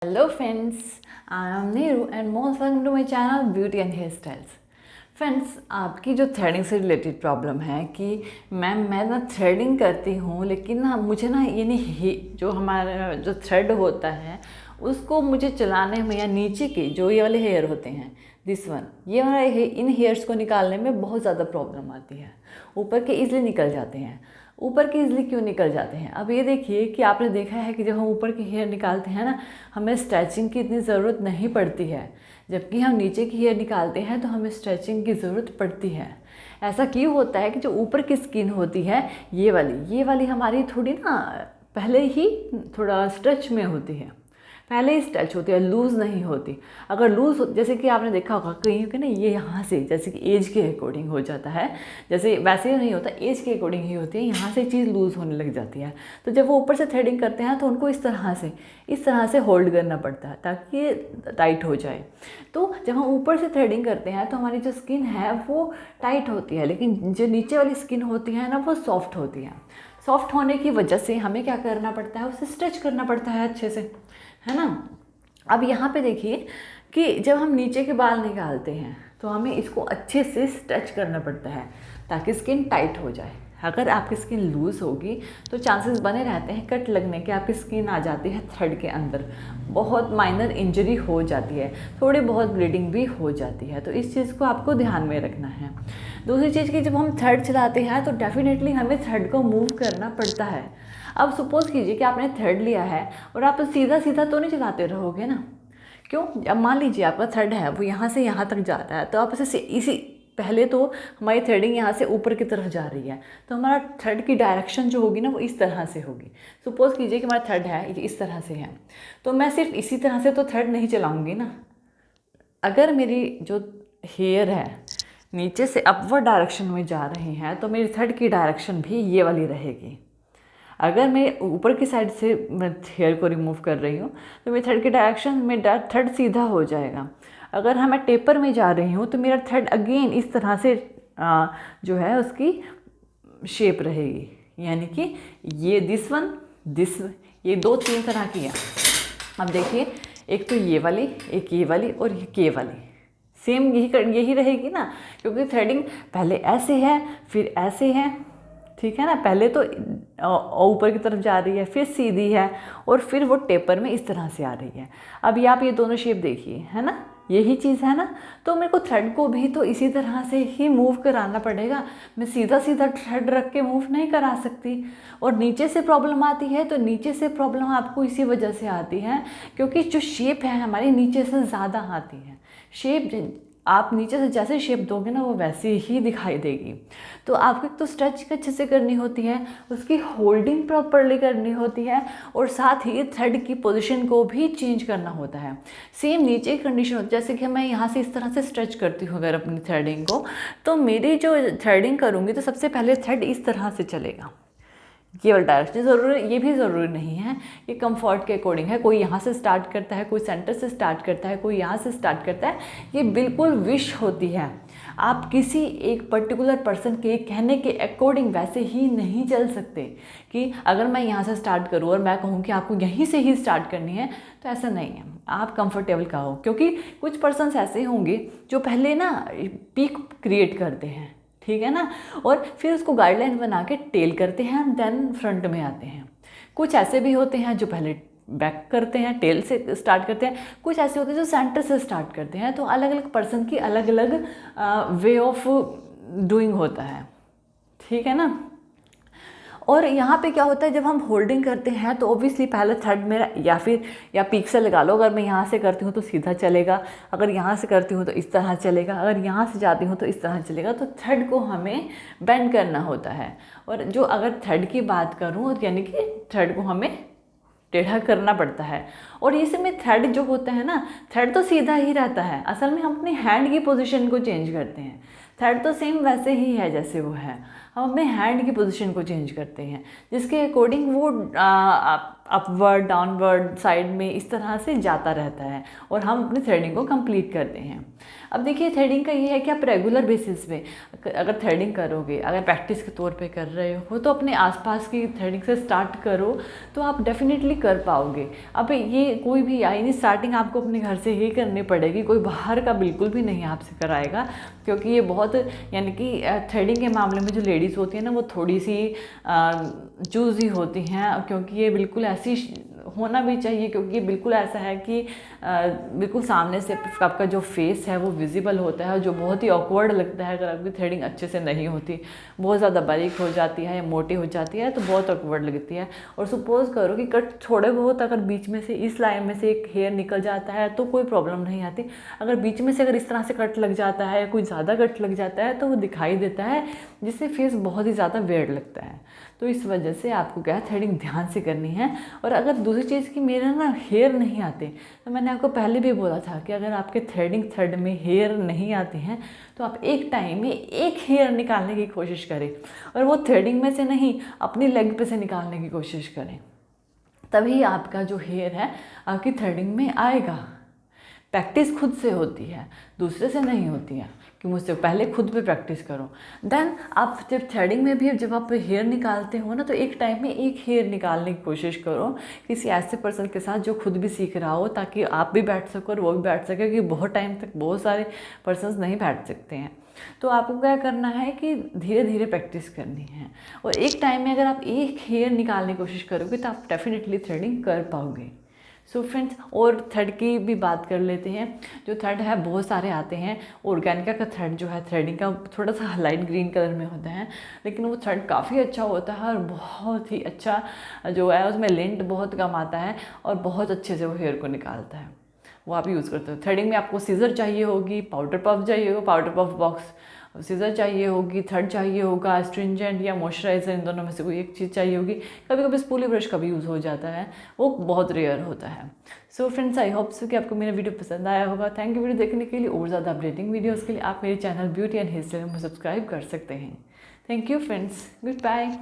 Hello friends, I am Neeru and most welcome to my channel Beauty and Hairstyles। Friends, आपकी जो threading से related problem है कि ma'am मैं ना थ्रेडिंग करती हूँ लेकिन ना मुझे ना ये नहीं जो हमारा जो थ्रेड होता है उसको मुझे चलाने में या नीचे के जो ये वाले हेयर होते हैं दिस वन ये वाला इन हेयर्स को निकालने में बहुत ज़्यादा प्रॉब्लम आती है। ऊपर के ईजिली निकल जाते हैं। ऊपर के ईजिली क्यों निकल जाते हैं? अब ये देखिए कि आपने देखा है कि जब हम ऊपर के हेयर निकालते हैं ना, हमें स्ट्रेचिंग की इतनी ज़रूरत नहीं पड़ती है, जबकि हम नीचे की हेयर निकालते हैं तो हमें स्ट्रेचिंग की ज़रूरत पड़ती है। ऐसा क्यों होता है कि जो ऊपर की स्किन होती है ये वाली हमारी थोड़ी ना पहले ही थोड़ा स्ट्रेच में होती है, पहले ही स्ट्रेच होती है, लूज़ नहीं होती। अगर लूज़ जैसे कि आपने देखा होगा कहीं कि ना ये यहाँ से जैसे कि एज के अकॉर्डिंग हो जाता है, जैसे वैसे ही नहीं होता, एज के अकॉर्डिंग ही होती है, यहाँ से चीज़ लूज़ होने लग जाती है। तो जब वो ऊपर से थ्रेडिंग करते हैं तो उनको इस तरह से होल्ड करना पड़ता है ताकि ये टाइट हो जाए। तो जब हम ऊपर से थ्रेडिंग करते हैं तो हमारी जो स्किन है वो टाइट होती है, लेकिन जो नीचे वाली स्किन होती है ना वो सॉफ्ट होती है। सॉफ्ट होने की वजह से हमें क्या करना पड़ता है, उसे स्ट्रेच करना पड़ता है अच्छे से, है ना। अब यहाँ पे देखिए कि जब हम नीचे के बाल निकालते हैं तो हमें इसको अच्छे से स्ट्रेच करना पड़ता है ताकि स्किन टाइट हो जाए। अगर आपकी स्किन लूज़ होगी तो चांसेस बने रहते हैं कट लगने के, आपकी स्किन आ जाती है थ्रेड के अंदर, बहुत माइनर इंजरी हो जाती है, थोड़ी बहुत ब्लीडिंग भी हो जाती है। तो इस चीज़ को आपको ध्यान में रखना है। दूसरी चीज़ कि जब हम थ्रेड चलाते हैं तो डेफिनेटली हमें थ्रेड को मूव करना पड़ता है। अब सपोज़ कीजिए कि आपने थ्रेड लिया है और आप सीधा सीधा तो नहीं चलाते रहोगे ना। क्यों? अब मान लीजिए आपका थ्रेड है वो यहाँ से यहाँ तक जा रहा है, तो आप इसी पहले तो हमारी थ्रेडिंग यहाँ से ऊपर की तरफ जा रही है, तो हमारा थ्रेड की डायरेक्शन जो होगी ना वो इस तरह से होगी। सपोज़ कीजिए कि हमारा थ्रेड है ये इस तरह से है, तो मैं सिर्फ इसी तरह से तो थ्रेड नहीं चलाऊँगी ना। अगर मेरी जो हेयर है नीचे से अपवर्ड डायरेक्शन में जा रही हैं तो मेरी थ्रेड की डायरेक्शन भी ये वाली रहेगी। अगर मैं ऊपर की साइड से मैं हेयर को रिमूव कर रही हूँ तो मेरी थ्रेड की डायरेक्शन में थ्रेड सीधा हो जाएगा। अगर मैं टेपर में जा रही हूँ तो मेरा थ्रेड अगेन इस तरह से जो है उसकी शेप रहेगी, यानी कि ये दिस ये दो तीन तरह की है। अब देखिए, एक तो ये वाली, एक ये वाली और ये वाली सेम यही रहेगी ना, क्योंकि थ्रेडिंग पहले ऐसे है फिर ऐसे है, ठीक है ना। पहले तो ऊपर की तरफ जा रही है, फिर सीधी है और फिर वो टेपर में इस तरह से आ रही है। अब ये आप ये दोनों शेप देखिए, है ना, यही चीज़ है ना। तो मेरे को थ्रेड को भी तो इसी तरह से ही मूव कराना पड़ेगा। मैं सीधा सीधा थ्रेड रख के मूव नहीं करा सकती। और नीचे से प्रॉब्लम आती है तो नीचे से प्रॉब्लम आपको इसी वजह से आती है क्योंकि जो शेप है हमारी नीचे से ज़्यादा आती है। शेप आप नीचे से जैसे शेप दोगे ना वो वैसे ही दिखाई देगी। तो आपको एक तो स्ट्रेच अच्छे से करनी होती है, उसकी होल्डिंग प्रॉपरली करनी होती है और साथ ही थ्रेड की पोजीशन को भी चेंज करना होता है। सेम नीचे की कंडीशन होती है, जैसे कि मैं यहाँ से इस तरह से स्ट्रेच करती हूँ अगर अपनी थ्रेडिंग को, तो मेरी जो थ्रेडिंग करूँगी तो सबसे पहले थ्रेड इस तरह से चलेगा। केवल डायरेक्शन ज़रूरी, ये भी ज़रूरी नहीं है, ये कंफर्ट के अकॉर्डिंग है। कोई यहाँ से स्टार्ट करता है, कोई सेंटर से स्टार्ट करता है, कोई यहाँ से स्टार्ट करता है। ये बिल्कुल विश होती है। आप किसी एक पर्टिकुलर पर्सन के कहने के अकॉर्डिंग वैसे ही नहीं चल सकते कि अगर मैं यहाँ से स्टार्ट करूँ और मैं कहूँ कि आपको यहीं से ही स्टार्ट करनी है, तो ऐसा नहीं है। आप कंफर्टेबल का हो, क्योंकि कुछ पर्सन्स ऐसे होंगे जो पहले ना पीक क्रिएट करते हैं, ठीक है ना, और फिर उसको गाइडलाइन बना के टेल करते हैं, देन फ्रंट में आते हैं। कुछ ऐसे भी होते हैं जो पहले बैक करते हैं, टेल से स्टार्ट करते हैं। कुछ ऐसे होते हैं जो सेंटर से स्टार्ट करते हैं। तो अलग अलग पर्सन की अलग अलग वे ऑफ डूइंग होता है, ठीक है ना। और यहाँ पे क्या होता है, जब हम होल्डिंग करते हैं तो ऑब्वियसली पहले थ्रेड मेरा या पीक से लगा लो, अगर मैं यहाँ से करती हूँ तो सीधा चलेगा, अगर यहाँ से करती हूँ तो इस तरह चलेगा, अगर यहाँ से जाती हूँ तो इस तरह चलेगा। तो थ्रेड को हमें बेंड करना होता है। और जो अगर थ्रेड की बात करूँ यानी कि थ्रेड को हमें टेढ़ा करना पड़ता है। और इस में थ्रेड जो होता है ना, थ्रेड तो सीधा ही रहता है, असल में हम अपने हैंड की पोजीशन को चेंज करते हैं। थ्रेड तो सेम वैसे ही है जैसे वो है, हम अपने हैंड की पोजीशन को चेंज करते हैं जिसके अकॉर्डिंग वो अपवर्ड डाउनवर्ड साइड में इस तरह से जाता रहता है और हम अपनी थ्रेडिंग को कंप्लीट करते हैं। अब देखिए थ्रेडिंग का ये है कि आप रेगुलर बेसिस पे अगर थ्रेडिंग करोगे, अगर प्रैक्टिस के तौर पे कर रहे हो तो अपने आसपास की थ्रेडिंग से स्टार्ट करो तो आप डेफिनेटली कर पाओगे। अब ये कोई भी यानी स्टार्टिंग आपको अपने घर से ही करनी पड़ेगी, कोई बाहर का बिल्कुल भी नहीं आपसे कराएगा, क्योंकि ये बहुत यानी कि थ्रेडिंग के मामले में जो लेडीज़ होती हैं ना वो थोड़ी सी चूज़ी होती हैं, क्योंकि ये बिल्कुल ऐसी होना भी चाहिए, क्योंकि ये बिल्कुल ऐसा है कि बिल्कुल सामने से आपका जो फेस है वो विजिबल होता है, जो बहुत ही ऑकवर्ड लगता है अगर आपकी थ्रेडिंग अच्छे से नहीं होती, बहुत ज़्यादा बारीक हो जाती है या मोटी हो जाती है तो बहुत ऑकवर्ड लगती है। और सपोज़ करो कि कट थोड़े बहुत अगर बीच में से इस लाइन में से एक हेयर निकल जाता है तो कोई प्रॉब्लम नहीं आती, अगर बीच में से अगर इस तरह से कट लग जाता है, कोई ज़्यादा कट लग जाता है तो वो दिखाई देता है, जिससे फेस बहुत ही ज़्यादा वियर्ड लगता है। तो इस वजह से आपको क्या है थ्रेडिंग ध्यान से करनी है। और अगर दूसरी चीज़ की मेरे ना हेयर नहीं आते, तो मैंने आपको पहले भी बोला था कि अगर आपके थ्रेडिंग थ्रेड में हेयर नहीं आते हैं तो आप एक टाइम में एक हेयर निकालने की कोशिश करें, और वो थ्रेडिंग में से नहीं अपनी लेग पे से निकालने की कोशिश करें, तभी आपका जो हेयर है आपकी थ्रेडिंग में आएगा। प्रैक्टिस खुद से होती है, दूसरे से नहीं होती है, कि मुझसे पहले खुद पे प्रैक्टिस करो। देन आप जब थ्रेडिंग में भी जब आप हेयर निकालते हो ना तो एक टाइम में एक हेयर निकालने की कोशिश करो किसी ऐसे पर्सन के साथ जो खुद भी सीख रहा हो, ताकि आप भी बैठ सको और वो भी बैठ सके, क्योंकि बहुत टाइम तक बहुत सारे पर्सन्स नहीं बैठ सकते हैं। तो आपको क्या करना है कि धीरे धीरे प्रैक्टिस करनी है, और एक टाइम में अगर आप एक हेयर निकालने की कोशिश करोगे तो आप डेफिनेटली थ्रेडिंग कर पाओगे। सो फ्रेंड्स, और थ्रेड की भी बात कर लेते हैं। जो थ्रेड है बहुत सारे आते हैं। ऑर्गेनिका का थ्रेड जो है थ्रेडिंग का थोड़ा सा लाइट ग्रीन कलर में होता है, लेकिन वो थ्रेड काफ़ी अच्छा होता है और बहुत ही अच्छा जो है उसमें लेंथ बहुत कम आता है और बहुत अच्छे से वो हेयर को निकालता है, वो आप यूज़ करते हो। थ्रेडिंग में आपको सीजर चाहिए होगी, पाउडर पफ चाहिए होगा, पाउडर पफ बॉक्स, सीजर चाहिए होगी, थ्रेड चाहिए होगा, एस्ट्रिंजेंट या मॉइस्चराइज़र, इन दोनों में से कोई एक चीज़ चाहिए होगी। कभी कभी स्पूली ब्रश का भी यूज़ हो जाता है, वो बहुत रेयर होता है। So friends, I hope so कि आपको मेरा वीडियो पसंद आया होगा। थैंक यू वीडियो देखने के लिए। और ज़्यादा अपडेटिंग वीडियोज़ के लिए आप मेरे channel beauty and hair style में सब्सक्राइब कर सकते हैं। Thank you friends, good bye.